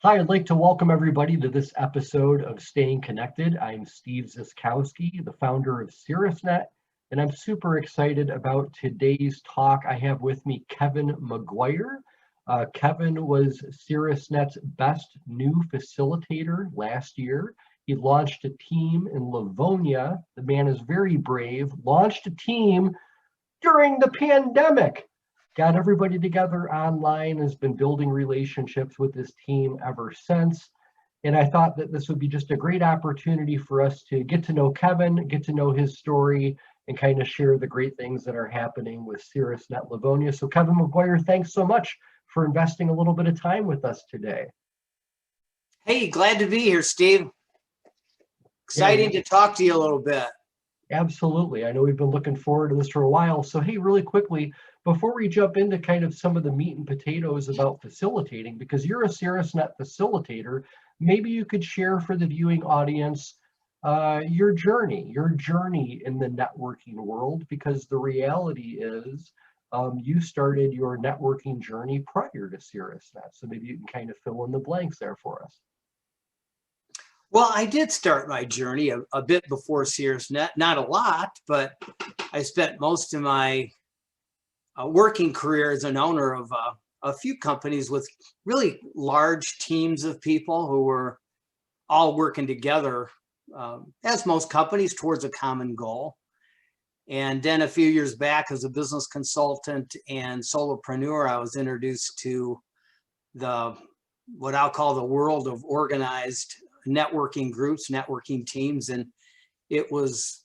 Hi, I'd like to welcome everybody to this episode of Staying Connected. I'm Steve Zyskowski, the founder of Caerusnet, and I'm super excited about today's talk. I have with me Kevin McGuire. Kevin was Caerusnet's best new facilitator last year. He launched a team in Livonia. The man is very brave, launched a team during the pandemic. Got everybody together online, has been building relationships with this team ever since. And I thought that this would be just a great opportunity for us to get to know Kevin, get to know his story, and kind of share the great things that are happening with Caerusnet Livonia. So Kevin McGuire, thanks so much for investing a little bit of time with us today. Hey, glad to be here, Steve. Exciting to talk to you a little bit. Absolutely. I know we've been looking forward to this for a while. So hey, really quickly, before we jump into kind of some of the meat and potatoes about facilitating, because you're a Caerusnet facilitator, maybe you could share for the viewing audience your journey in the networking world, because the reality is you started your networking journey prior to Caerusnet. So maybe you can kind of fill in the blanks there for us. Well, I did start my journey a bit before Caerusnet, not a lot, but I spent most of my working career as an owner of a few companies with really large teams of people who were all working together, as most companies, towards a common goal. And then a few years back, as a business consultant and solopreneur, I was introduced to what I'll call the world of organized networking groups, networking teams. And it was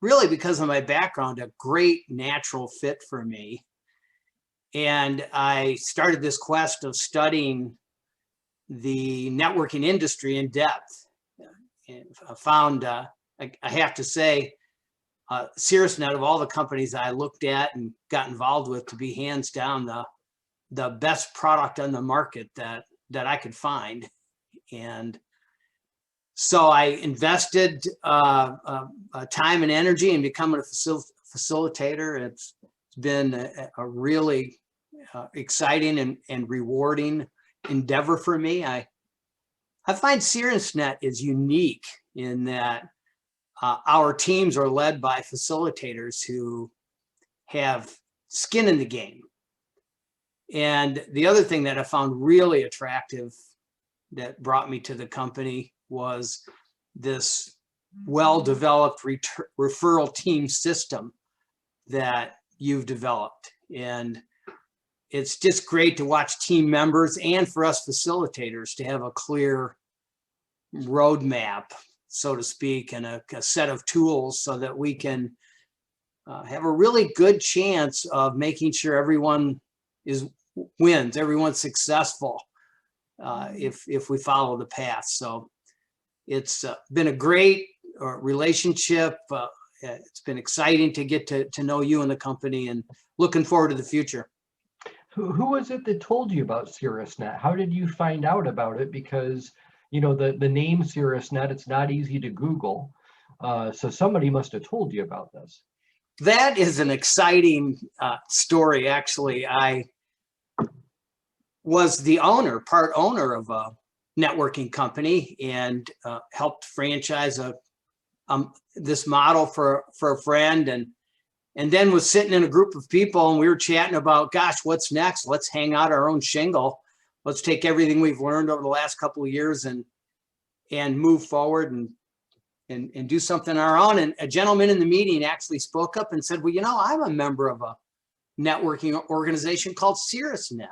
really, because of my background, a great natural fit for me. And I started this quest of studying the networking industry in depth. And I found, I have to say, Caerusnet, of all the companies I looked at and got involved with, to be hands down the best product on the market that I could find. And so I invested time and energy in becoming a facilitator. It's been a really exciting and rewarding endeavor for me. I find Caerusnet is unique in that our teams are led by facilitators who have skin in the game. And the other thing that I found really attractive that brought me to the company was this well-developed referral team system that you've developed. And it's just great to watch team members and for us facilitators to have a clear roadmap, so to speak, and a set of tools so that we can have a really good chance of making sure everyone wins, everyone's successful if we follow the path. So it's been a great relationship. It's been exciting to get to know you and the company, and looking forward to the future. Who was it that told you about Caerusnet? How did you find out about it? Because, you know, the name Caerusnet, it's not easy to Google. So somebody must have told you about this. That is an exciting story, actually. I was the part owner of a networking company and helped franchise this model for a friend, and then was sitting in a group of people and we were chatting about, gosh, what's next? Let's hang out our own shingle. Let's take everything we've learned over the last couple of years and move forward and do something on our own. And a gentleman in the meeting actually spoke up and said, well, you know, I'm a member of a networking organization called Caerusnet.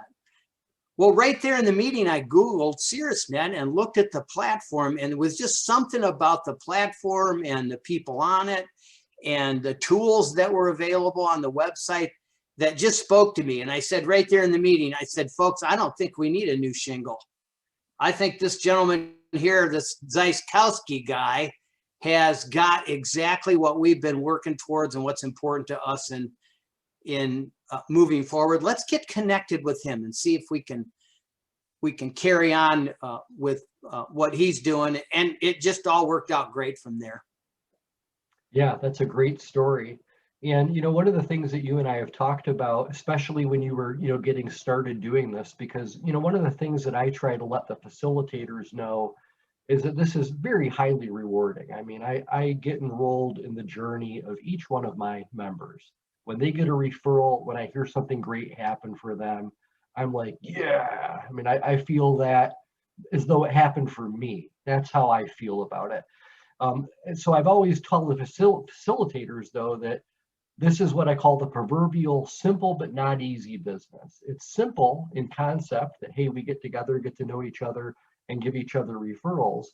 Well, right there in the meeting, I Googled Caerusnet and looked at the platform, and it was just something about the platform and the people on it and the tools that were available on the website that just spoke to me. And I said right there in the meeting, I said, folks, I don't think we need a new shingle. I think this gentleman here, this Zyskowski guy, has got exactly what we've been working towards and what's important to us in moving forward. Let's get connected with him and see if we can carry on with what he's doing. And it just all worked out great from there. Yeah, that's a great story. And, one of the things that you and I have talked about, especially when you were, getting started doing this, because, one of the things that I try to let the facilitators know is that this is very highly rewarding. I mean, I get enrolled in the journey of each one of my members. When they get a referral, when I hear something great happen for them, I'm like, yeah. I mean, I feel that as though it happened for me. That's how I feel about it. And so I've always told the facilitators, though, that this is what I call the proverbial simple but not easy business. It's simple in concept that, hey, we get together, get to know each other, and give each other referrals.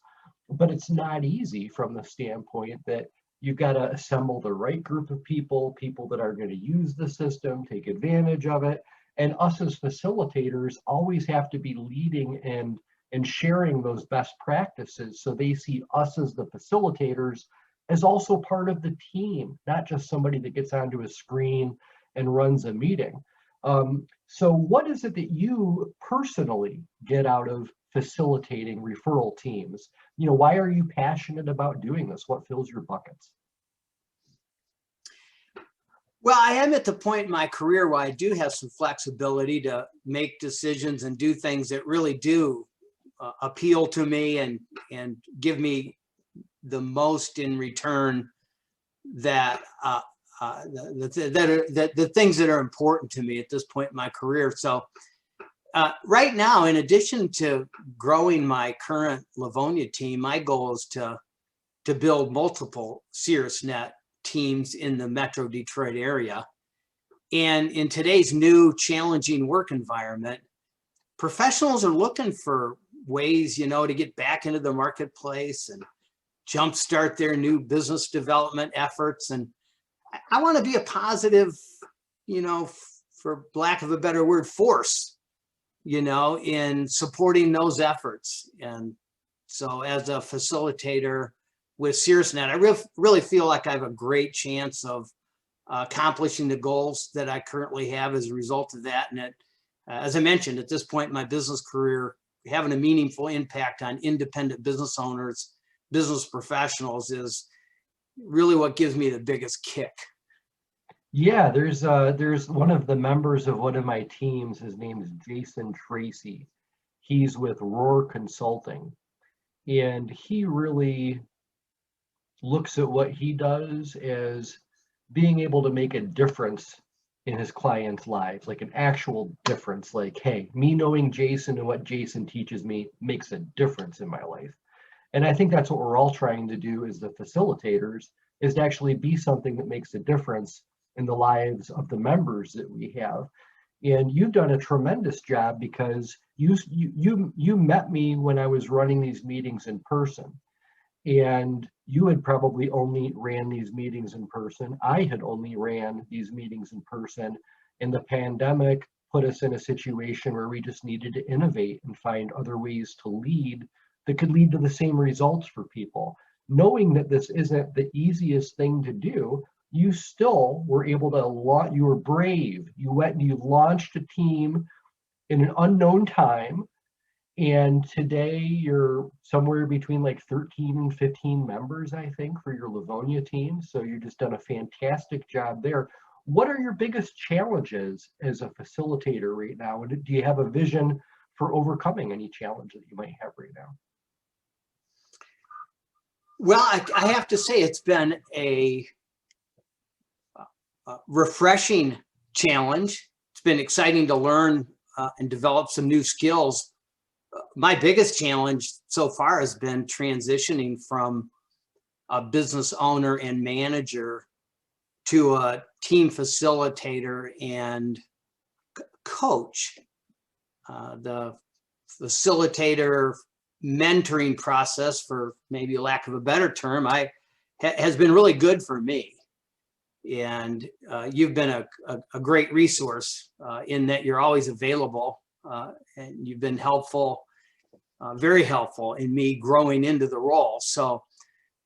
But it's not easy from the standpoint that you've got to assemble the right group of people, people that are going to use the system, take advantage of it. And us as facilitators always have to be leading and sharing those best practices so they see us as the facilitators as also part of the team, not just somebody that gets onto a screen and runs a meeting. So what is it that you personally get out of facilitating referral teams? Why are you passionate about doing this? What fills your buckets? Well, I am at the point in my career where I do have some flexibility to make decisions and do things that really do appeal to me and give me the most in return, that the things that are important to me at this point in my career. So right now, in addition to growing my current Livonia team, my goal is to build multiple Caerusnet teams in the Metro Detroit area. And in today's new challenging work environment, professionals are looking for ways, to get back into the marketplace and jumpstart their new business development efforts. And I want to be a positive, for lack of a better word, force, in supporting those efforts. And so as a facilitator with Caerusnet, I really feel like I have a great chance of accomplishing the goals that I currently have as a result of that. And as I mentioned, at this point in my business career, having a meaningful impact on independent business owners, business professionals is really what gives me the biggest kick. Yeah, there's one of the members of one of my teams. His name is Jason Tracy. He's with Roar Consulting, and he really looks at what he does as being able to make a difference in his clients' lives, like an actual difference. Like, hey, me knowing Jason and what Jason teaches me makes a difference in my life. And I think that's what we're all trying to do as the facilitators, is to actually be something that makes a difference in the lives of the members that we have. And you've done a tremendous job, because you met me when I was running these meetings in person. And you had probably only ran these meetings in person. I had only ran these meetings in person. And the pandemic put us in a situation where we just needed to innovate and find other ways to lead that could lead to the same results for people. Knowing that this isn't the easiest thing to do, you still were able to you were brave. You went and you launched a team in an unknown time. And today you're somewhere between like 13 and 15 members, I think, for your Livonia team. So you've just done a fantastic job there. What are your biggest challenges as a facilitator right now? And do you have a vision for overcoming any challenge that you might have right now? Well, I have to say it's been a refreshing challenge. It's been exciting to learn and develop some new skills. My biggest challenge so far has been transitioning from a business owner and manager to a team facilitator and coach. The facilitator mentoring process, for maybe lack of a better term, has been really good for me. And you've been a great resource in that you're always available, and you've been helpful, very helpful in me growing into the role. So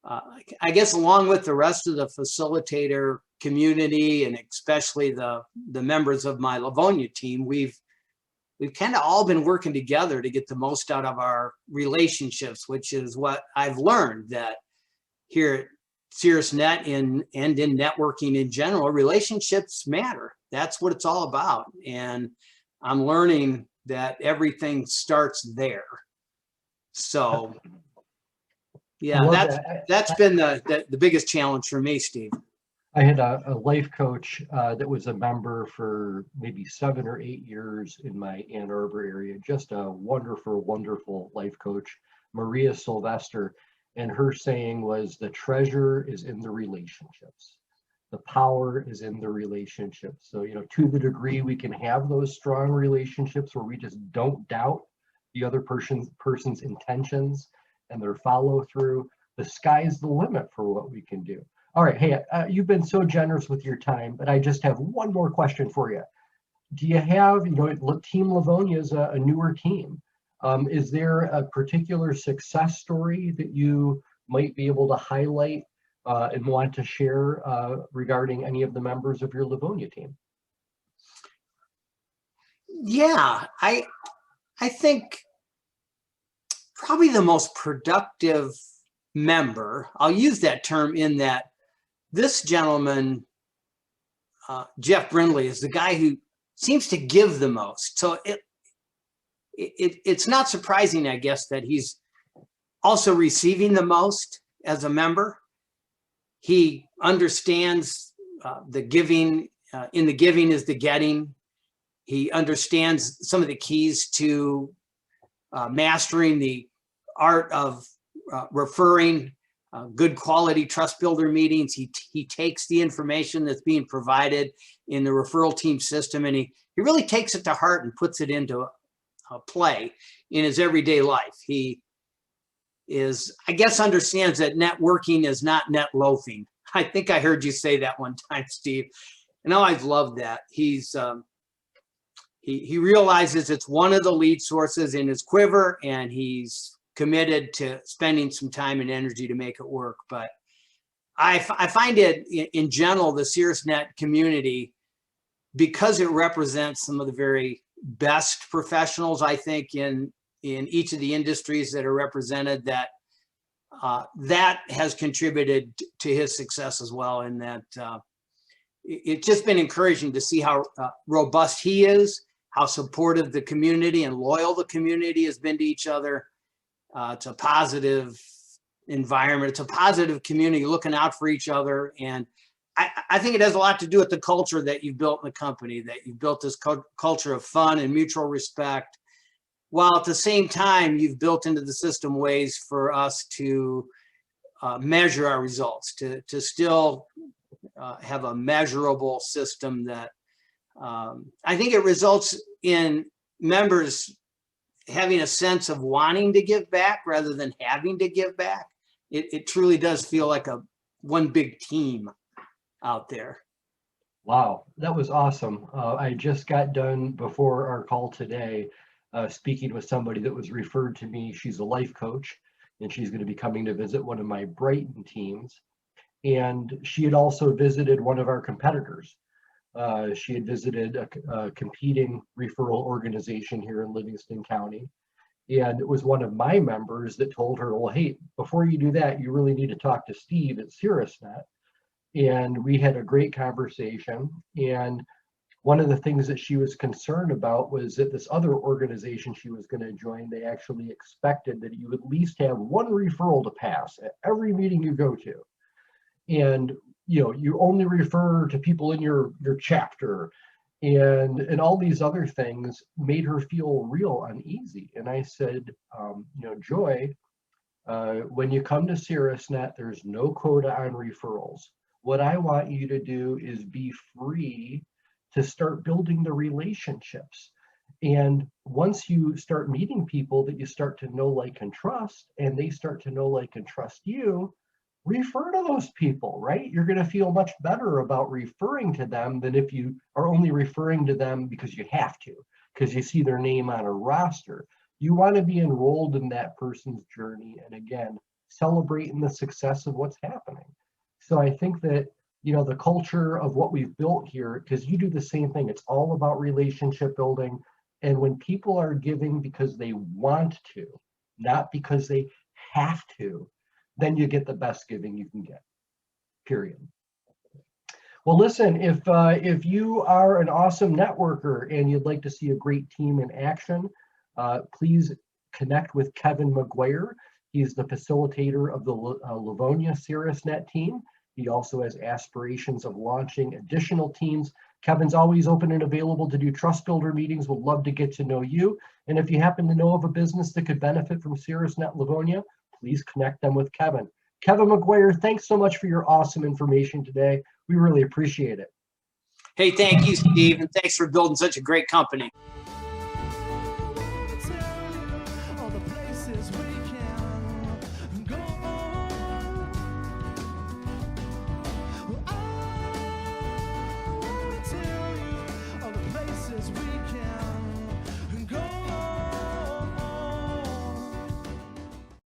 I guess along with the rest of the facilitator community, and especially the members of my Livonia team, we've kind of all been working together to get the most out of our relationships, which is what I've learned, that here at Caerusnet and in networking in general, relationships matter. That's what it's all about. And I'm learning that everything starts there. So yeah, that's been the biggest challenge for me, Steve. I had a life coach that was a member for maybe 7 or 8 years in my Ann Arbor area. Just a wonderful, wonderful life coach, Maria Sylvester. And her saying was, the treasure is in the relationships. The power is in the relationships. So, to the degree we can have those strong relationships where we just don't doubt the other person's intentions and their follow through, the sky's the limit for what we can do. All right, hey, you've been so generous with your time, but I just have one more question for you. Do you have, Team Livonia is a newer team. Is there a particular success story that you might be able to highlight and want to share regarding any of the members of your Livonia team? Yeah, I think probably the most productive member, I'll use that term in that this gentleman, Jeff Brindley, is the guy who seems to give the most. So it's not surprising, I guess, that he's also receiving the most as a member. He understands the giving, in the giving is the getting. He understands some of the keys to mastering the art of referring, good quality trust builder meetings. He takes the information that's being provided in the referral team system, and he really takes it to heart and puts it into play in his everyday life. He is, I guess, understands that networking is not net loafing. I think I heard you say that one time, Steve, and I've loved that. He's he realizes it's one of the lead sources in his quiver, and he's committed to spending some time and energy to make it work. But I find it in general, the Caerusnet community, because it represents some of the very best professionals, I think, in each of the industries that are represented, that that has contributed to his success as well. And that it's just been encouraging to see how robust he is, how supportive the community and loyal the community has been to each other. It's a positive environment. It's a positive community looking out for each other. And I think it has a lot to do with the culture that you've built in the company, that you've built this culture of fun and mutual respect, while at the same time, you've built into the system ways for us to measure our results, to still have a measurable system that I think it results in members having a sense of wanting to give back rather than having to give back. It truly does feel like one big team out there. Wow, that was awesome. I just got done before our call today speaking with somebody that was referred to me. She's a life coach, and she's going to be coming to visit one of my Brighton teams. And she had also visited one of our competitors. She had visited a competing referral organization here in Livingston County. And it was one of my members that told her, well, hey, before you do that, you really need to talk to Steve at Caerusnet. And we had a great conversation. And one of the things that she was concerned about was that this other organization she was going to join, they actually expected that you at least have one referral to pass at every meeting you go to. And you only refer to people in your chapter, and all these other things made her feel real uneasy. And I said, Joy, when you come to Caerusnet, there's no quota on referrals. What I want you to do is be free to start building the relationships. And once you start meeting people that you start to know, like, and trust, and they start to know, like, and trust you, refer to those people, right? You're going to feel much better about referring to them than if you are only referring to them because you have to, because you see their name on a roster. You want to be enrolled in that person's journey, and again, celebrating the success of what's happening. So I think that, the culture of what we've built here, because you do the same thing, it's all about relationship building. And when people are giving because they want to, not because they have to, then you get the best giving you can get. period. Well, listen, if you are an awesome networker and you'd like to see a great team in action, please connect with Kevin McGuire. He's the facilitator of the Livonia Caerusnet team. He also has aspirations of launching additional teams. Kevin's always open and available to do trust builder meetings. Would love to get to know you. And if you happen to know of a business that could benefit from Caerusnet Livonia, please connect them with Kevin. Kevin McGuire, thanks so much for your awesome information today. We really appreciate it. Hey, thank you, Steve, and thanks for building such a great company.